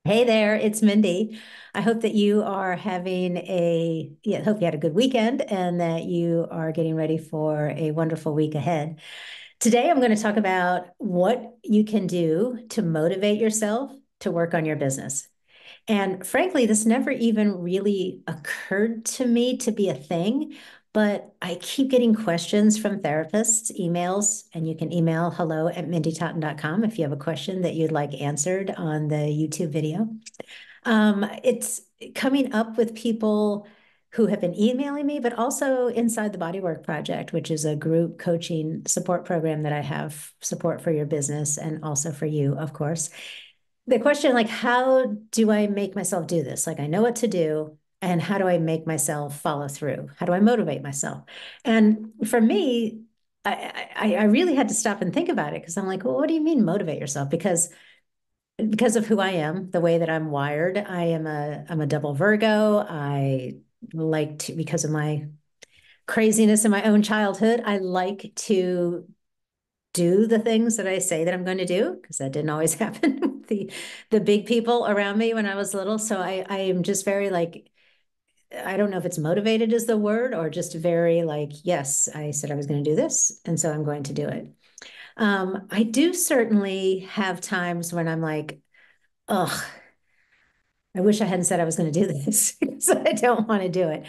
Hey there, it's Mindy. I hope that you are having hope you had a good weekend and that you are getting ready for a wonderful week ahead. Today, I'm going to talk about what you can do to motivate yourself to work on your business. And frankly, this never even really occurred to me to be a thing, but I keep getting questions from therapists, emails, and you can email hello@mindytotten.com if you have a question that you'd like answered on the YouTube video. It's coming up with people who have been emailing me, but also inside the Bodywork Project, which is a group coaching support program that I have support for your business and also for you, of course. The question, like, how do I make myself do this? Like, I know what to do, and how do I make myself follow through? How do I motivate myself? And for me, I really had to stop and think about it because I'm like, well, what do you mean motivate yourself? Because of who I am, the way that I'm wired. I'm a double Virgo. I like to, because of my craziness in my own childhood, I like to do the things that I say that I'm going to do, because that didn't always happen with the big people around me when I was little. So I am just very like, I don't know if it's motivated is the word, or just very like, yes, I said I was going to do this, and so I'm going to do it. I do certainly have times when I'm like, ugh, I wish I hadn't said I was going to do this because I don't want to do it.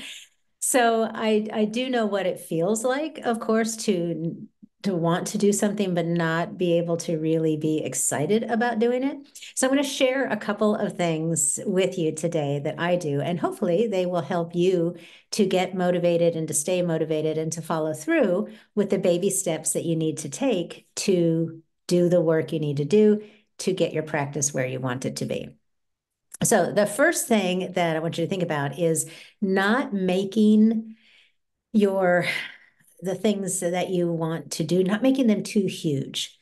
So I do know what it feels like, of course, to want to do something but not be able to really be excited about doing it. So I'm going to share a couple of things with you today that I do, and hopefully they will help you to get motivated and to stay motivated and to follow through with the baby steps that you need to take to do the work you need to do to get your practice where you want it to be. So the first thing that I want you to think about is not making your the things that you want to do, not making them too huge.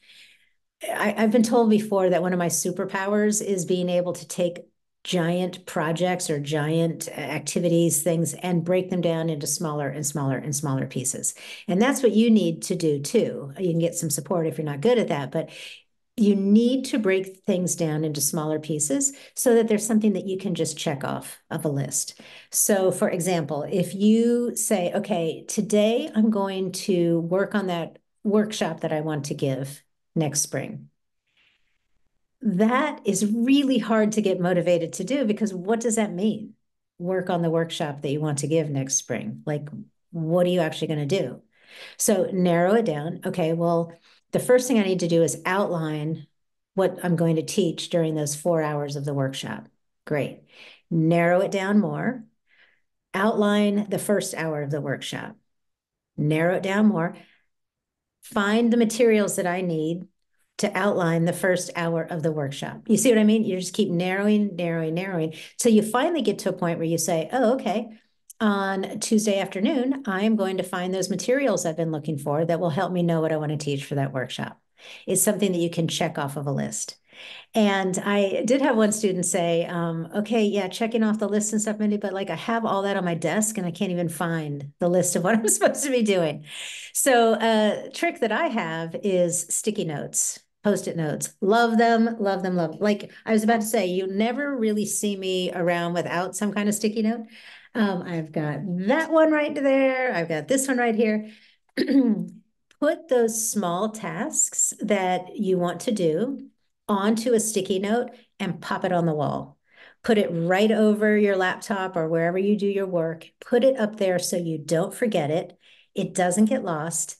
I've been told before that one of my superpowers is being able to take giant projects or giant activities, things, and break them down into smaller and smaller and smaller pieces. And that's what you need to do too. You can get some support if you're not good at that, but you need to break things down into smaller pieces so that there's something that you can just check off of a list. So, for example, if you say, okay, today I'm going to work on that workshop that I want to give next spring. That is really hard to get motivated to do, because what does that mean? Work on the workshop that you want to give next spring. Like, what are you actually going to do? So narrow it down. Okay, well, the first thing I need to do is outline what I'm going to teach during those 4 hours of the workshop. Great. Narrow it down more. Outline the first hour of the workshop. Narrow it down more. Find the materials that I need to outline the first hour of the workshop. You see what I mean? You just keep narrowing, narrowing, narrowing. So you finally get to a point where you say, oh, okay, on Tuesday afternoon, I am going to find those materials I've been looking for that will help me know what I want to teach for that workshop. It's something that you can check off of a list. And I did have one student say, okay, yeah, checking off the list and stuff, Mindy, but like I have all that on my desk and I can't even find the list of what I'm supposed to be doing. So a trick that I have is sticky notes. Post-it notes. Love them, love them, love them. Like I was about to say, you never really see me around without some kind of sticky note. I've got that one right there. I've got this one right here. Put those small tasks that you want to do onto a sticky note and pop it on the wall. Put it right over your laptop or wherever you do your work. Put it up there so you don't forget it. It doesn't get lost.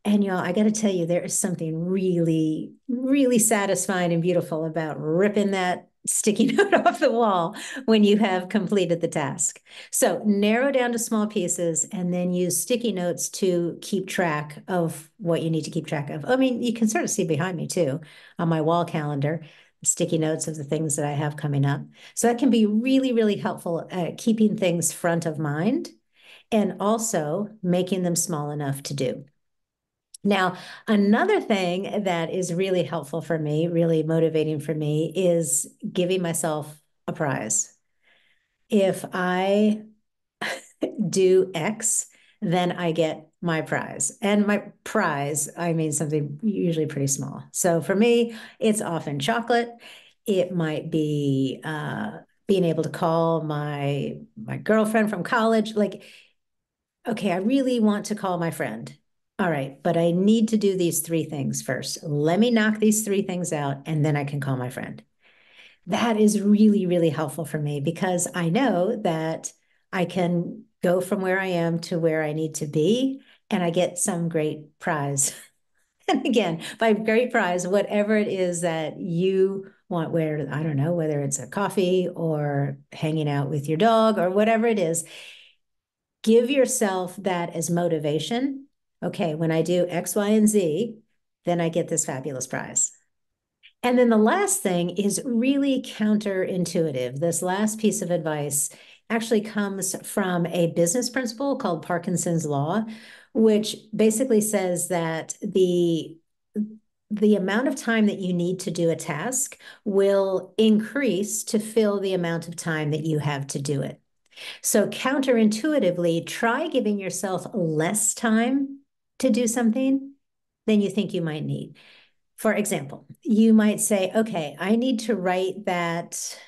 And y'all, I got to tell you, there is something really, really satisfying and beautiful about ripping that sticky note off the wall when you have completed the task. So narrow down to small pieces and then use sticky notes to keep track of what you need to keep track of. I mean, you can sort of see behind me too on my wall calendar, sticky notes of the things that I have coming up. So that can be really, really helpful at keeping things front of mind and also making them small enough to do. Now, another thing that is really helpful for me, really motivating for me, is giving myself a prize. If I do X, then I get my prize. And my prize, I mean something usually pretty small. So for me, it's often chocolate. It might be being able to call my girlfriend from college. Like, okay, I really want to call my friend. All right, but I need to do these three things first. Let me knock these three things out, and then I can call my friend. That is really, really helpful for me because I know that I can go from where I am to where I need to be, and I get some great prize. And again, by great prize, whatever it is that you want, where, I don't know, whether it's a coffee or hanging out with your dog or whatever it is, give yourself that as motivation. Okay, when I do X, Y, and Z, then I get this fabulous prize. And then the last thing is really counterintuitive. This last piece of advice actually comes from a business principle called Parkinson's Law, which basically says that the amount of time that you need to do a task will increase to fill the amount of time that you have to do it. So counterintuitively, try giving yourself less time to do something than you think you might need. For example, you might say, okay, I need to write that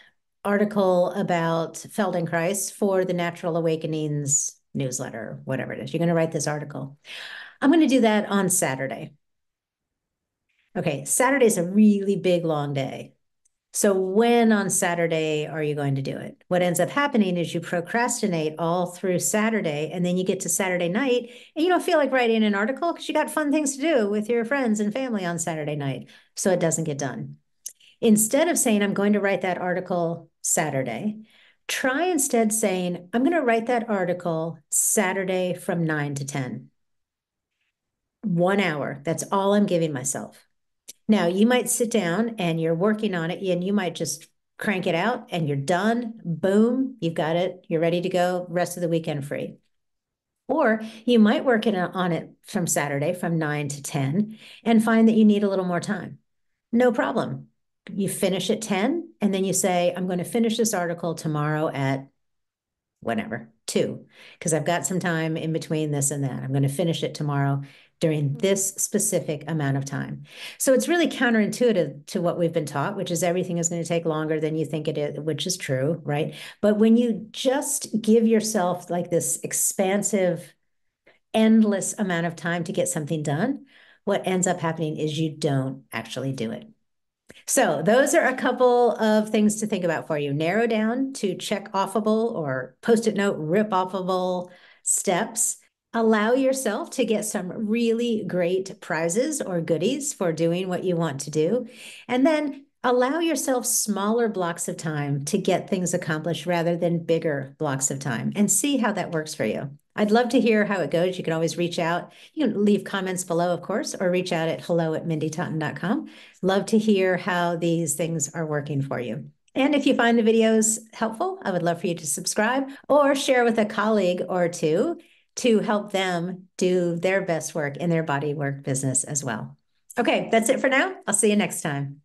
article about Feldenkrais for the Natural Awakenings newsletter, whatever it is. You're going to write this article. I'm going to do that on Saturday. Okay, Saturday is a really big, long day. So when on Saturday are you going to do it? What ends up happening is you procrastinate all through Saturday, and then you get to Saturday night and you don't feel like writing an article because you got fun things to do with your friends and family on Saturday night. So it doesn't get done. Instead of saying, I'm going to write that article Saturday, try instead saying, I'm going to write that article Saturday from 9 to 10. 1 hour. That's all I'm giving myself. Now, you might sit down and you're working on it, and you might just crank it out and you're done. Boom, you've got it. You're ready to go. Rest of the weekend free. Or you might work on it from Saturday from 9 to 10 and find that you need a little more time. No problem. You finish at 10 and then you say, I'm going to finish this article tomorrow at whenever, 2, because I've got some time in between this and that. I'm going to finish it tomorrow during this specific amount of time. So it's really counterintuitive to what we've been taught, which is everything is going to take longer than you think it is, which is true, right? But when you just give yourself like this expansive, endless amount of time to get something done, what ends up happening is you don't actually do it. So those are a couple of things to think about for you. Narrow down to check offable or post-it note rip offable steps. Allow yourself to get some really great prizes or goodies for doing what you want to do. And then allow yourself smaller blocks of time to get things accomplished rather than bigger blocks of time, and see how that works for you. I'd love to hear how it goes. You can always reach out. You can leave comments below, of course, or reach out at hello@mindytotten.com. Love to hear how these things are working for you. And if you find the videos helpful, I would love for you to subscribe or share with a colleague or two to help them do their best work in their bodywork business as well. Okay, that's it for now. I'll see you next time.